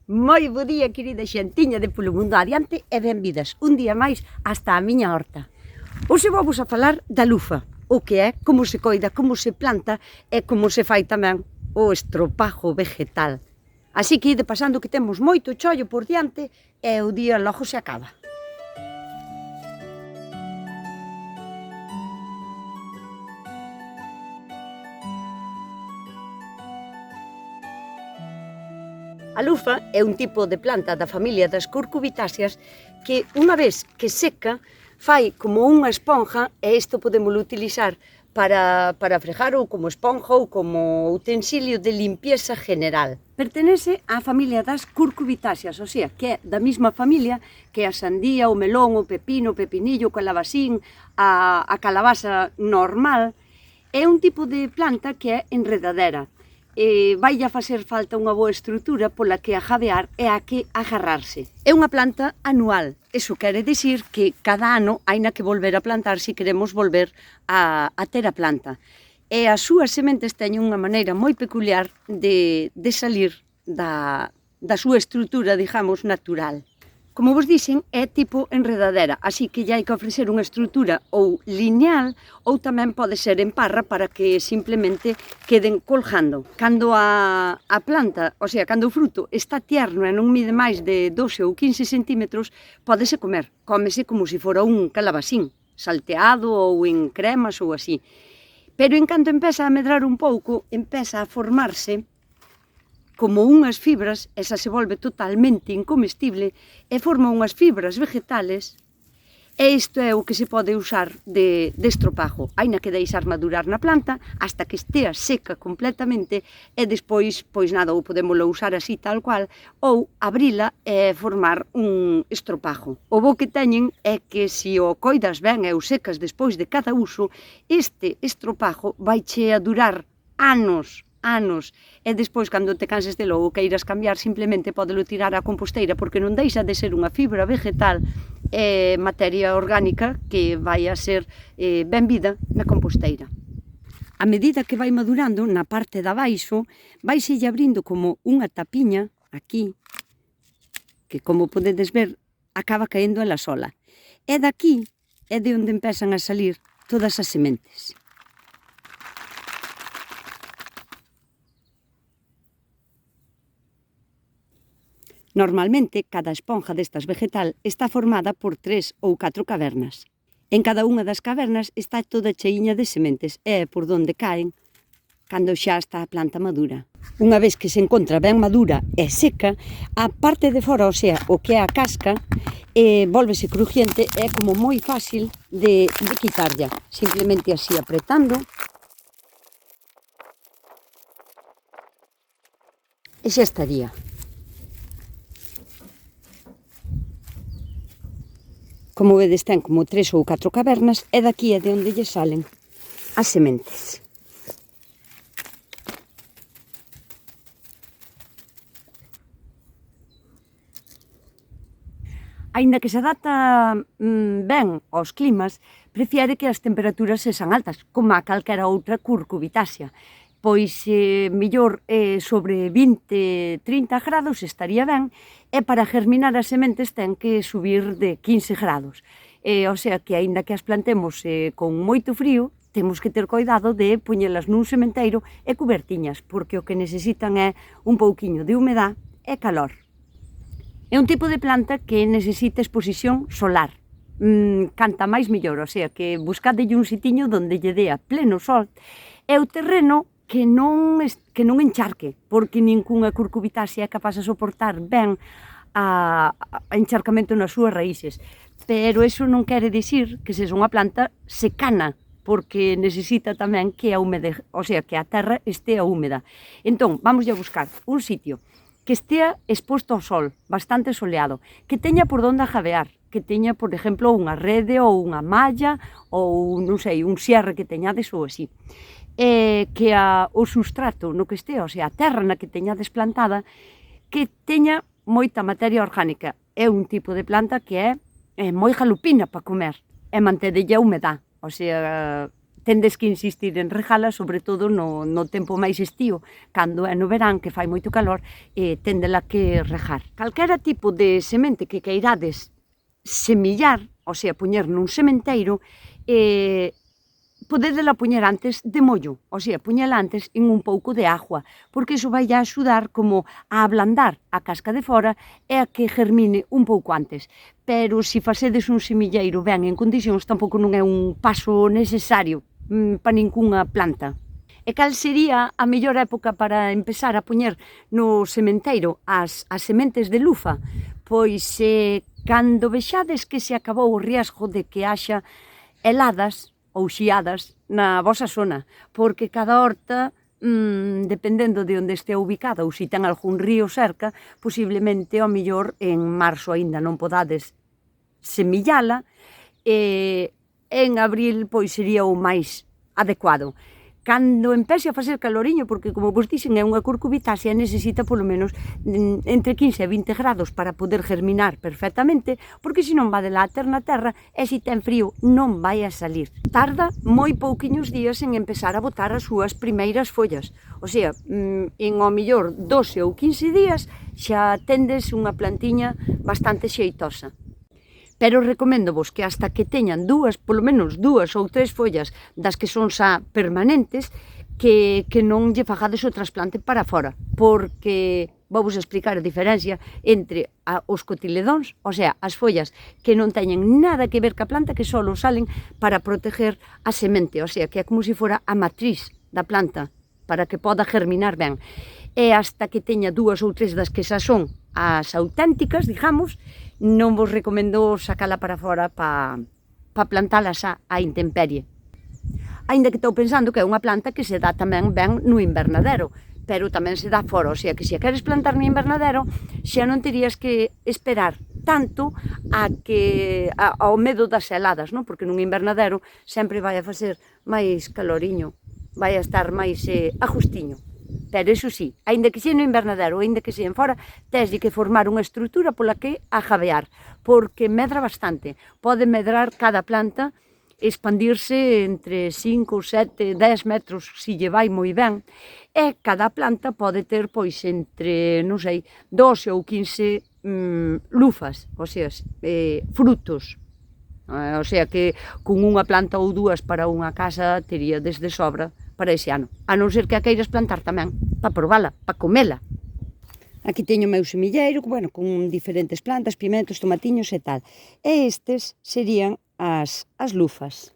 Moi bo día, querida xentiña de Polo Mundo Adiante e benvidas un día máis hasta a miña horta. Hoxe vamos a falar da lufa, o que é, como se coida, como se planta e como se fai tamén o estropajo vegetal. Así que ide pasando que temos moito chollo por diante e o día logo se acaba. A lufa é un tipo de planta da familia das curcubitáceas que, unha vez que seca, fai como unha esponja e isto podémoslo utilizar para fregar ou como esponja ou como utensilio de limpieza general. Pertenece á familia das curcubitáceas, o sea, que é da mesma familia que a sandía, o melón, o pepino, o pepinillo, o calabacín, a calabaza normal. É un tipo de planta que é enredadera. Vai a facer falta unha boa estrutura pola que ajadear e a que agarrarse. É unha planta anual, iso quere dicir que cada ano haina que volver a plantar se queremos volver a ter a planta. E as súas sementes teñen unha maneira moi peculiar de salir da súa estrutura, digamos, natural. Como vos dixen, é tipo enredadera, así que lle hai que ofrecer unha estrutura ou lineal ou tamén pode ser en parra para que simplemente queden colgando. Cando a planta, o sea, cando o fruto está tierno e non mide máis de 12 ou 15 centímetros, pódese comer. Cómese como se fora un calabacín, salteado ou en cremas ou así. Pero en canto empeza a medrar un pouco, empeza a formarse como unhas fibras, esa se volve totalmente incomestible e forma unhas fibras vegetales e isto é o que se pode usar de estropajo. Haina que deixar madurar na planta hasta que estea seca completamente e despois, pois nada, ou podémoslo usar así tal cual ou abrila e formar un estropajo. O bo que teñen é que se o coidas ben e o secas despois de cada uso, este estropajo vaiche a durar anos, e despois, cando te canses de logo queiras cambiar, simplemente pódelo tirar á composteira, porque non deixa de ser unha fibra vegetal e materia orgánica que vai a ser benvida na composteira. A medida que vai madurando, na parte de abaixo, vaise abrindo como unha tapiña, aquí, que como podedes ver, acaba caendo ela sola. E daqui é de onde empezan a salir todas as sementes. Normalmente, cada esponja destas vegetal está formada por 3 ou 4 cavernas. En cada unha das cavernas está toda cheiña de sementes e é por donde caen cando xa está a planta madura. Unha vez que se encontra ben madura e seca, a parte de fora, o sea, o que é a casca, volvese crujiente e é como moi fácil de quitarlla. Simplemente así apretando e xa estaría. Como vedes, ten como 3 ou 4 cavernas e daqui é de onde lle salen as sementes. Aínda que se adapta ben aos climas, prefiere que as temperaturas sexan altas, como a calquera outra curcubitácea. Pois mellor sobre 20-30 grados estaría ben e para germinar as sementes ten que subir de 15 grados. O sea que aínda que as plantemos con moito frío, temos que ter cuidado de poñelas nun sementeiro e cubertiñas, porque o que necesitan é un pouquiño de humedad e calor. É un tipo de planta que necesita exposición solar. Canta máis mellor, o sea que buscadelle un sitiño onde lle dea pleno sol e o terreno que non encharque, porque ningunha curcubitácea é capaz de soportar ben a encharcamento nas súas raíces. Pero iso non quere dicir que sexa unha planta secana, porque necesita tamén que a terra estea húmeda. Entón, vamos a buscar un sitio que estea exposto ao sol, bastante soleado, que teña por donde ajadear, que teña, por exemplo, unha rede ou unha malla ou, non sei, un xerre que teñades ou así. Que o sustrato no que estea, o sea, a terra na que teña desplantada, que teña moita materia orgánica. É un tipo de planta que é moi galupina para comer e mantedelle a humedad, o sea, tendes que insistir en regala, sobre todo no tempo máis estío, cando é no verán, que fai moito calor, tendela que regar. Calquera tipo de semente que queirades semillar, ou sea, poñer nun sementeiro, podedela poñer antes de mollo, ou sea, poñela antes en un pouco de agua, porque iso vai a axudar como a ablandar a casca de fora e a que germine un pouco antes. Pero se facedes un semilleiro ben en condicións, tampouco non é un paso necesario para ningunha planta. E cal sería a mellor época para empezar a poñer no sementeiro as sementes de lufa? Pois cando vexades que se acabou o riesgo de que haxa heladas ou xiadas na vosa zona, porque cada horta, dependendo de onde estea ubicada ou se ten algún río cerca, posiblemente ao mellor en marzo aínda non podades semillala, e en abril pois sería o máis adecuado. Cando empece a facer caloriño, porque como vos dixen é unha curcubitácea, necesita polo menos entre 15 e 20 grados para poder germinar perfectamente, porque se non va de lá ter na terra e se ten frío non vai a salir. Tarda moi pouquiños días en empezar a botar as súas primeiras follas, o sea, en ao mellor 12 ou 15 días xa tendes unha plantiña bastante xeitosa. Pero recoméndovos que hasta que teñan polo menos 2 ou 3 follas das que son xa permanentes, que non lle fagades o trasplante para fora, porque vou-vos explicar a diferencia entre os cotiledóns, o sea, as follas que non teñen nada que ver ca planta, que só salen para proteger a semente, o sea, que é como se fora a matriz da planta, para que poda germinar ben. E hasta que teña 2 ou 3 das que xa son as auténticas, digamos, non vos recomendo sacala para fora para plantalas á intemperie. Aínda que estou pensando que é unha planta que se dá tamén ben no invernadero, pero tamén se dá fora, o sea que se a queres plantar no invernadero xa non terías que esperar tanto ao medo das heladas, non? Porque nun invernadero sempre vai a facer máis caloriño, vai a estar máis a justiño. Pero iso sí, aínda que xe no invernadero, aínda que xe en fora, tes de que formar unha estrutura pola que ajabear, porque medra bastante. Pode medrar cada planta, expandirse entre 5, 7, 10 metros, se lle vai moi ben, e cada planta pode ter, pois, entre, non sei, 12 ou 15 lufas, ou sea, frutos. O sea que con unha planta ou 2 para unha casa tería desde sobra para ese ano, a non ser que a queiras plantar tamén, para probala, para comela. Aquí teño o meu semilleiro, bueno, con diferentes plantas, pimentos, tomatiños e tal. E estes serían as lufas.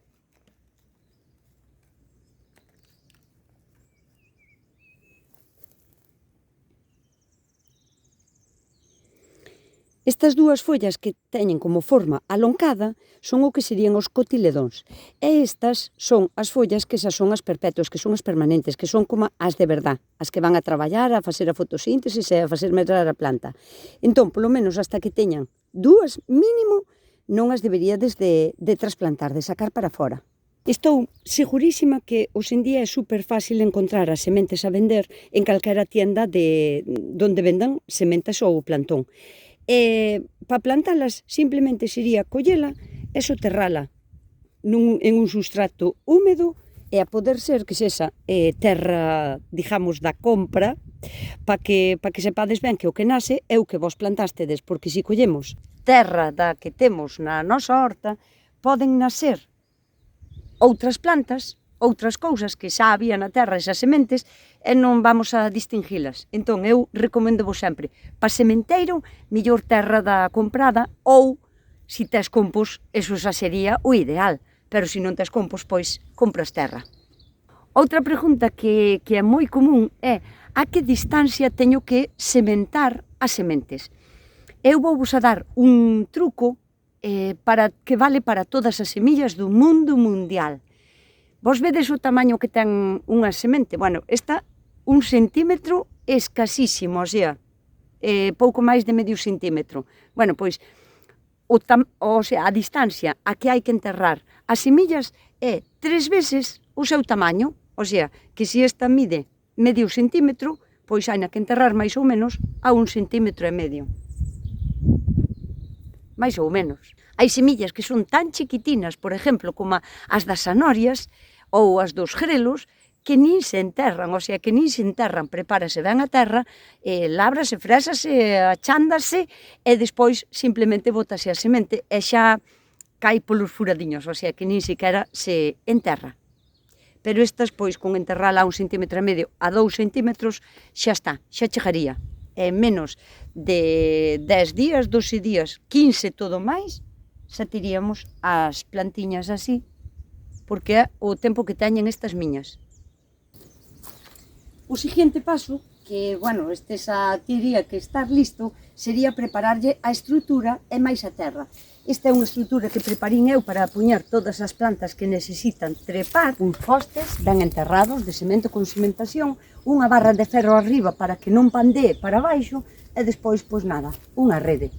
Estas 2 follas que teñen como forma aloncada son o que serían os cotiledóns. E estas son as follas que xa son as perpetuas, que son as permanentes, que son como as de verdad, as que van a traballar, a facer a fotosíntese e a facer medrar a planta. Entón, polo menos hasta que teñan 2 mínimo, non as deberíades de trasplantar, de sacar para fora. Estou segurísima que hoxendía é super fácil encontrar as sementes a vender en calquera tienda donde vendan sementes ou plantón. Para plantalas simplemente sería collela e soterrala en un sustrato húmedo e a poder ser que sexa terra, digamos, da compra, para que sepades ben que o que nace é o que vos plantastedes, porque se collemos terra da que temos na nosa horta, poden nacer outras plantas, outras cousas que xa había na terra, esas sementes, e non vamos a distinguilas. Entón, eu recomendo-vos sempre, para sementeiro, mellor terra da comprada, ou, se tes compos, eso xa sería o ideal, pero se non tes compos, pois, compras terra. Outra pregunta que é moi común é a que distancia teño que sementar as sementes. Eu vou vos a dar un truco que vale para todas as semillas do mundo mundial. Vos vedes o tamaño que ten unha semente? Bueno, esta 1 centímetro escasísimo, o sea, pouco máis de medio centímetro. Bueno, pois, a distancia a que hai que enterrar as semillas é 3 veces o seu tamaño, o sea, que se esta mide medio centímetro, pois hai que enterrar máis ou menos a 1,5 centímetros. Mais ou menos. Hai semillas que son tan chiquitinas, por exemplo, como as das sanorias, ou as dos grelos, que nin se enterran, o sea, que nin se enterran, prepárase ben a terra, lábrase, frésase, achándase, e despois simplemente botase a semente e xa cai polos furadiños, o sea, que nin siquiera se enterra. Pero estas, pois, con enterrala a 1,5 cm a 2 centímetros, xa está, xa chegaría. En menos de 10 días, 12 días, 15 todo máis, xa tiríamos as plantiñas así, porque é o tempo que teñen estas miñas. O seguinte paso, que, bueno, este xa tiría que estar listo, sería prepararlle a estrutura e máis a terra. Esta é unha estrutura que preparín eu para poñer todas as plantas que necesitan trepar, uns postes ben enterrados de cemento con cimentación, unha barra de ferro arriba para que non pandee para baixo, e despois, pois nada, unha rede.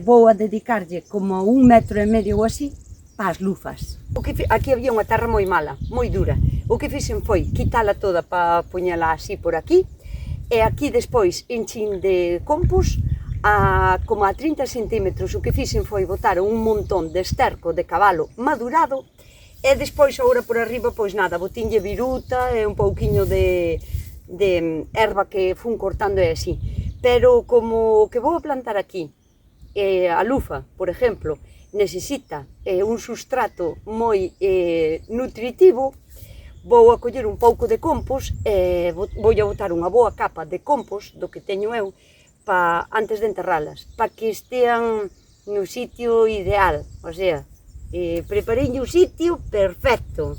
Vou a dedicarlle como 1,5 metro ou así para as lufas. Aquí había unha terra moi mala, moi dura. O que fixen foi quitala toda para poñela así por aquí, e aquí despois enchín de compost, como a 30 centímetros. O que fixen foi botar un montón de esterco de cabalo madurado, e despois agora por arriba, pois nada, botinlle viruta e un pouquiño de erva que fun cortando e así. Pero como o que vou a plantar aquí, a lufa, por exemplo, necesita un sustrato moi nutritivo, vou a coller un pouco de compost e vou a botar unha boa capa de compost do que teño eu antes de enterralas, para que estean no sitio ideal, o sea, preparei o sitio perfecto.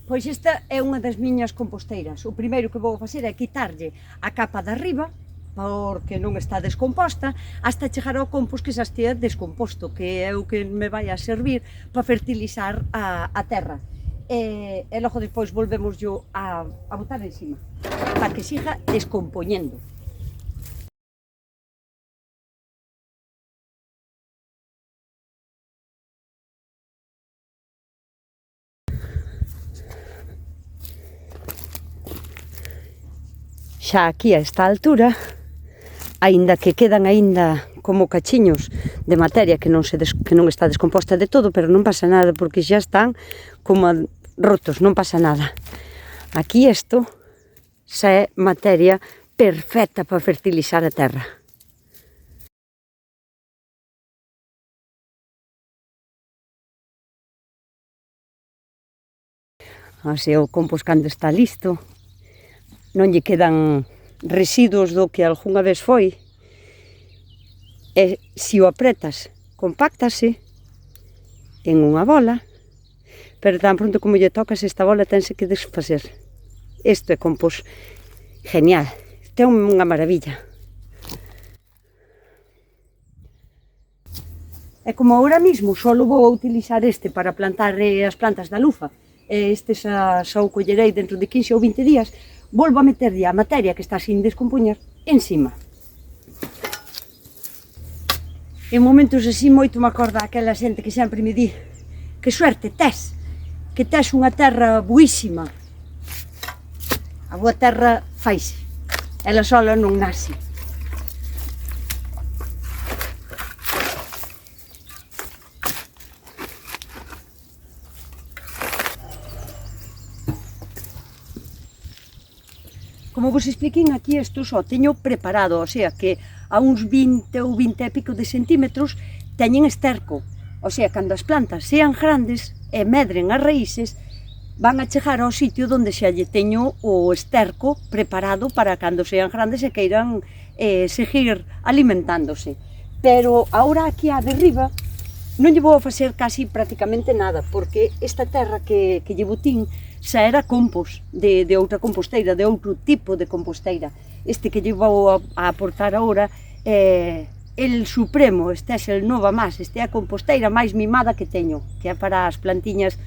Pois esta é unha das miñas composteiras. O primeiro que vou facer é quitarlle a capa de arriba, porque non está descomposta, hasta chegar ao compost que xa estea descomposto, que é o que me vai a servir para fertilizar a terra. E logo despois volvemos a botar encima, para que siga descompoñendo. Xa aquí a esta altura, aínda que quedan como cachiños de materia que non está descomposta de todo, pero non pasa nada, porque xa están como rotos, non pasa nada. Aquí isto xa é materia perfecta para fertilizar a terra. Así o compost cando está listo, non lle quedan residuos do que algunha vez foi, e se o apretas, compáctase en unha bola, pero tan pronto como lle tocas esta bola tense que desfacer. Isto é compost genial, isto é unha maravilla. E como agora mesmo só vou a utilizar este para plantar as plantas da lufa, e este xa o collerei dentro de 15 ou 20 días, volvo a meterlle a materia que está sin descompoñer encima. En momentos así moito me acorda aquela xente que sempre me di: que suerte tes, que tes unha terra boísima. A boa terra faise, ela sola non nace. Como vos expliquín, aquí isto só teño preparado, o sea que a uns 20 ou 20 e pico de centímetros teñen esterco. O sea, cando as plantas sean grandes e medren as raíces, van a chegar ao sitio onde xa lle teño o esterco preparado para cando sean grandes e queiran seguir alimentándose. Pero agora aquí a derriba non lle vou a facer casi prácticamente nada, porque esta terra que lle botín xa era compost de outra composteira, de outro tipo de composteira. Este que lle vou a aportar agora é el supremo, este é el nova más, este é a composteira máis mimada que teño, que é para as plantiñas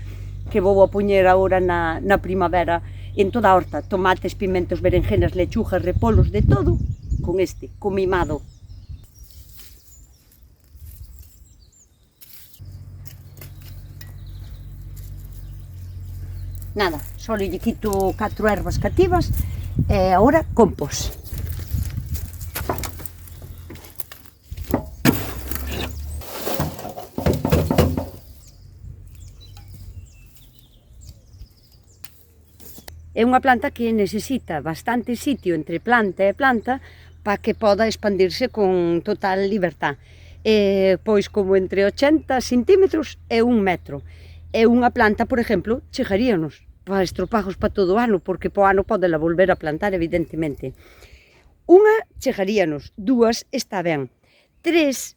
que vou a poñer agora na primavera en toda a horta, tomates, pimentos, berenjenas, lechugas, repolos, de todo, con mimado. Nada, só lle quito 4 ervas cativas e agora compost. É unha planta que necesita bastante sitio entre planta e planta para que poda expandirse con total libertad. Pois como entre 80 centímetros e 1 metro. É unha planta, por exemplo, chegaríanos para estropajos para todo o ano, porque po ano podela volver a plantar, evidentemente. Unha chegaríanos, dúas está ben. Tres,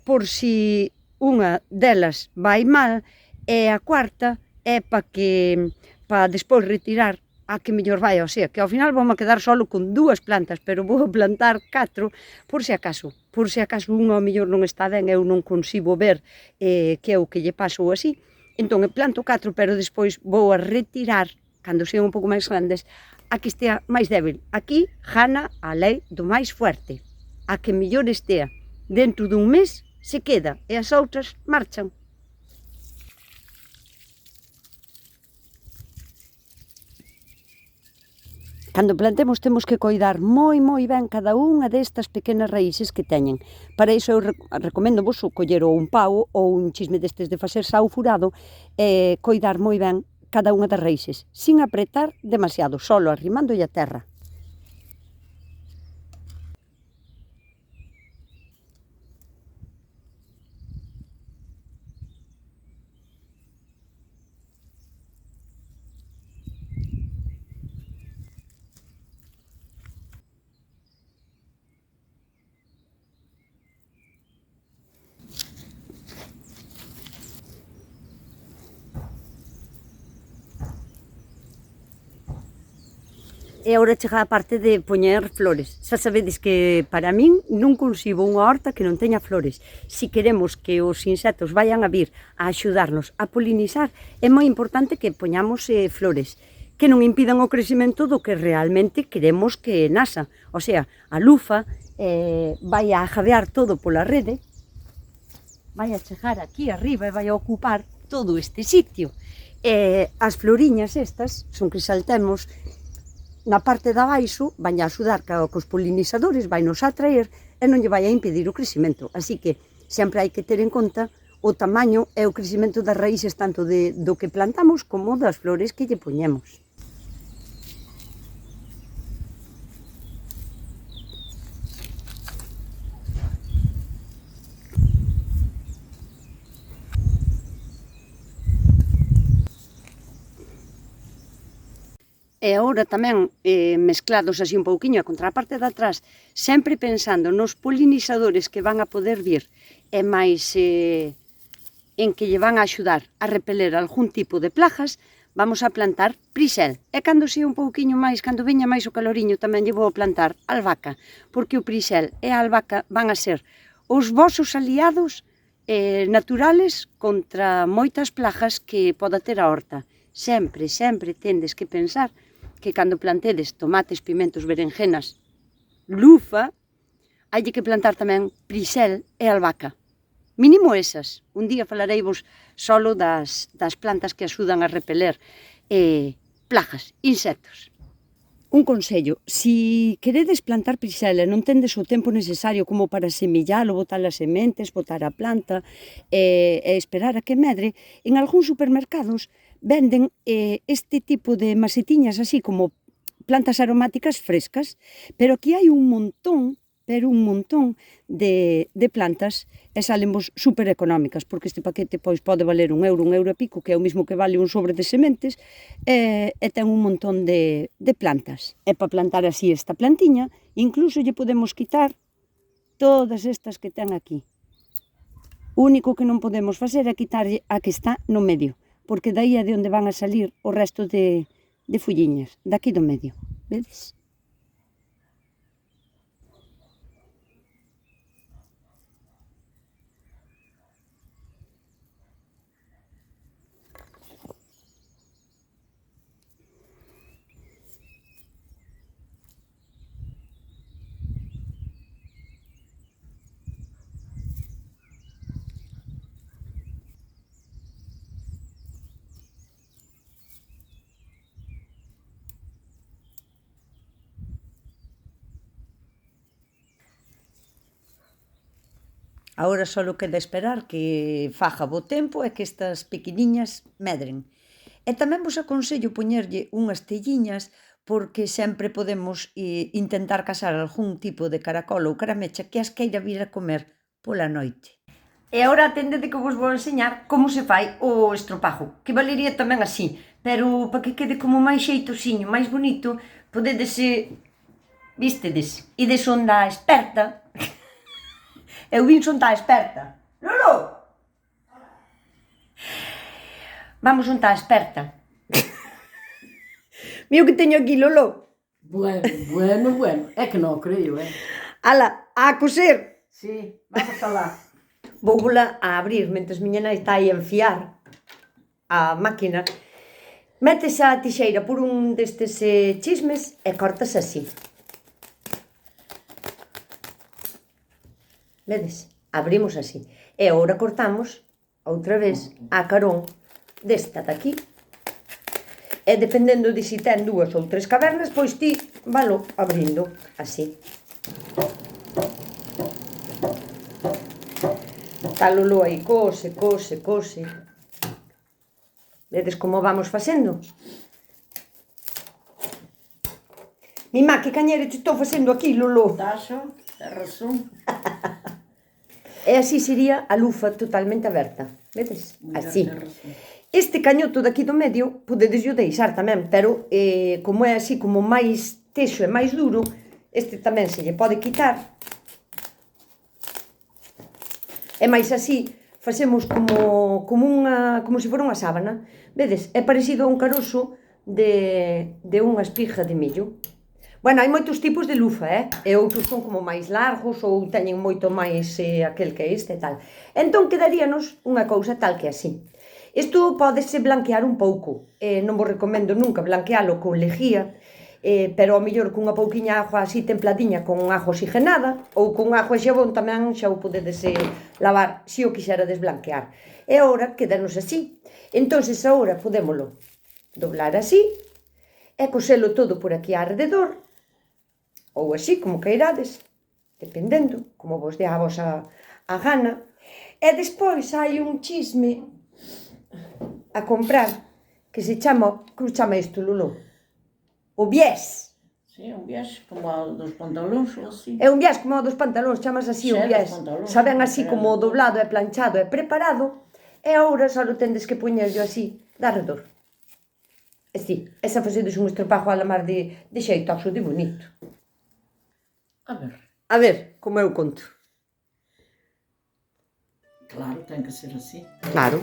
por si unha delas vai mal, e a cuarta é para despois retirar a que mellor vai, o sea, que ao final vamos a quedar solo con 2 plantas, pero vou plantar 4 por se acaso unha ao mellor non está ben, eu non consigo ver que é o que lle pasa ou así, entón planto 4, pero despois vou a retirar, cando sean un pouco máis grandes, a que estea máis débil. Aquí gana a lei do máis fuerte. A que mellor estea dentro dun mes se queda e as outras marchan. Cando plantemos temos que coidar moi ben cada unha destas pequenas raíces que teñen. Para iso eu recomendo vos coller ou un pau ou un chisme destes de facer sau furado e coidar moi ben cada unha das raíces, sin apretar demasiado, solo arrimándolle a terra. E agora chega a parte de poñer flores. Xa sabedes que para min non concibo unha horta que non teña flores. Si queremos que os insectos vayan a vir a axudarnos a polinizar, é moi importante que poñamos flores que non impidan o crecimento do que realmente queremos que nasa. O sea, a lufa vai a jadear todo pola rede, vai a chegar aquí arriba e vai a ocupar todo este sitio. As floriñas estas son crisantemos na parte de abaixo, van a axudar cos polinizadores, vai nos atraer e non lle vai a impedir o crecimento. Así que sempre hai que ter en conta o tamaño e o crecimento das raíces tanto do que plantamos como das flores que lle poñemos. E agora tamén mesclados así un pouquiño a contraparte de atrás, sempre pensando nos polinizadores que van a poder vir e máis en que lle van a axudar a repeler algún tipo de plagas, vamos a plantar prisel. E cando sea un pouquiño máis, cando veña máis o caloriño, tamén lle vou a plantar albahaca, porque o prisel e a albahaca van a ser os vosos aliados naturales contra moitas plagas que poda ter a horta. Sempre tendes que pensar que cando plantedes tomates, pimentos, berenjenas, lufa, hai que plantar tamén prisel e albahaca. Mínimo esas. Un día falareivos solo das plantas que axudan a repeler plagas, insectos. Un consello, si queredes plantar prisel e non tendes o tempo necesario como para semillalo, botar as sementes, botar a planta e esperar a que medre, en algúns supermercados venden este tipo de macetiñas así como plantas aromáticas frescas, pero aquí hai un montón de plantas e salenvos super económicas, porque este paquete pois pode valer €1, €1 e pico, que é o mismo que vale un sobre de sementes, e ten un montón de plantas. E para plantar así esta plantiña, incluso lle podemos quitar todas estas que ten aquí. O único que non podemos facer é quitarlle a que está no medio, porque daí é de onde van a salir o resto de folliñas, daqui do medio, vedes? Agora só queda esperar que faga bo tempo e que estas pequeniñas medren. E tamén vos aconsello poñerlle unhas telliñas porque sempre podemos intentar casar algún tipo de caracol ou caramecha que as queira vir a comer pola noite. E agora atendede que vos vou enseñar como se fai o estropajo, que valería tamén así, pero para que quede como máis xeitosiño, máis bonito, podedes, vístedes, ides onde a experta. Eu vin onde a experta. Lolo! Vamos onde a experta. Mira o que teño aquí, Lolo. Bueno. É que non creo, Ala, a coser. Sí, vamos alá. Voula a abrir, mentres miña nai está aí a enfiar a máquina. Metes a tixeira por un destes chismes e cortas así. Vedes? Abrimos así. E agora cortamos outra vez a carón desta daqui. E dependendo de si ten 2 ou 3 cavernas, pois ti valo abrindo así. Está Lolo aí, cose. Vedes como vamos facendo? Mimá, que cañeira te estou facendo aquí, Lolo? Taxo, ten razón. E así sería a lufa totalmente aberta. Vedes? Así. Ten razón. Este cañoto daqui do medio podedes o deixar tamén, pero como é así como máis teixo e máis duro, este tamén se lle pode quitar. E máis así, facemos como se fora unha sábana. Vedes? É parecido a un carozo de unha espiga de millo. Bueno, hai moitos tipos de lufa, e outros son como máis largos ou teñen moito máis aquel que este e tal. Entón quedaríanos unha cousa tal que así. Isto pódese blanquear un pouco, non vos recomendo nunca blanquealo con lejía, pero ao mellor cunha pouquiña agua así templadiña con agua oxigenada ou con agua e xabón tamén xa o podedes lavar se o quixerades blanquear. E agora quedanos así. Entonces agora podémolo doblar así e coselo todo por aquí alrededor ou así como queirades, dependendo como vos dea a vosa a gana. E despois hai un chisme a comprar que se chama, como se chama isto, Lolo? O biés. Sí, un viaxe como o dos pantalóns ou así. É un biés como o dos pantalóns, chamas así o Sí, biés. dos pantalóns, Saben así sí. como doblado e planchado e preparado, e agora só tendes que poñerlo así, de arredor. E si, esa facedes un estropajo a la mar de xeitoso, de bonito. A ver, como eu conto. Claro, ten que ser así. Claro.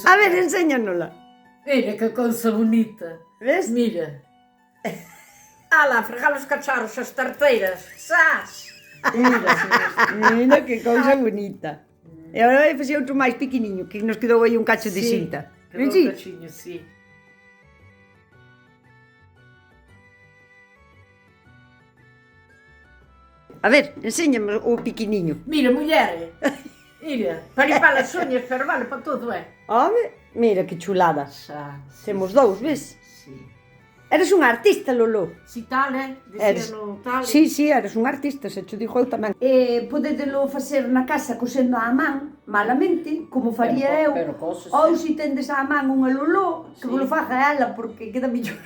A ver, enséñanosla. Mira que cousa bonita. Ves? Mira. Ala, fregar os cacharros, as tarteiras. Sas! Mira que cousa bonita. E agora vai facer outro máis pequeniño, que nos quedou aí un cacho de cinta. Quedou Sí? un cachiño, sí. A ver, enséñame o pequeniño. Mira, muller. Mira, para limpar as uñas, pero vale para todo, Home, mira que chulada. Xa, sí, Temos dous, ves? Sí. Eres un artista, Lolo. Si tal, Eres. Dicía no tal. Sí, eres un artista, se te digo eu tamén. Podedelo facer na casa cosendo á man, malamente, como faría eu. Pero cosas, Ou se tendes á man unha Lolo, que Sí. vos lo faga ela, porque queda mellor.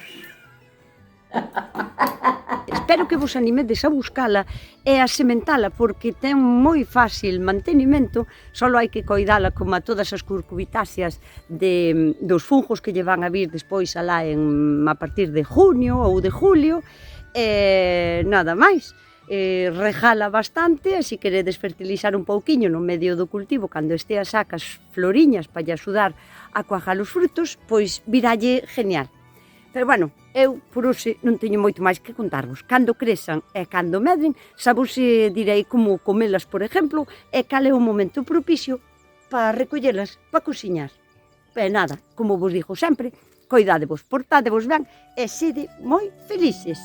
Espero que vos animedes a buscala e a sementala, porque ten moi fácil mantenimento, só hai que coidala como a todas as curcubitáceas dos fungos que lle van a vir despois alá a partir de junio ou de julio, e nada máis. Regala bastante, e se queredes fertilizar un pouquiño no medio do cultivo, cando estea sacas floriñas para lle axudar a cuajar os frutos, pois viralle genial. Pero bueno, eu por hoxe non teño moito máis que contarvos. Cando crezan e cando medren, xa vos direi como comelas, por exemplo, e cal é o momento propicio para recollelas, para cociñar. E nada, como vos digo sempre, coidádevos, portádevos ben e sede moi felices.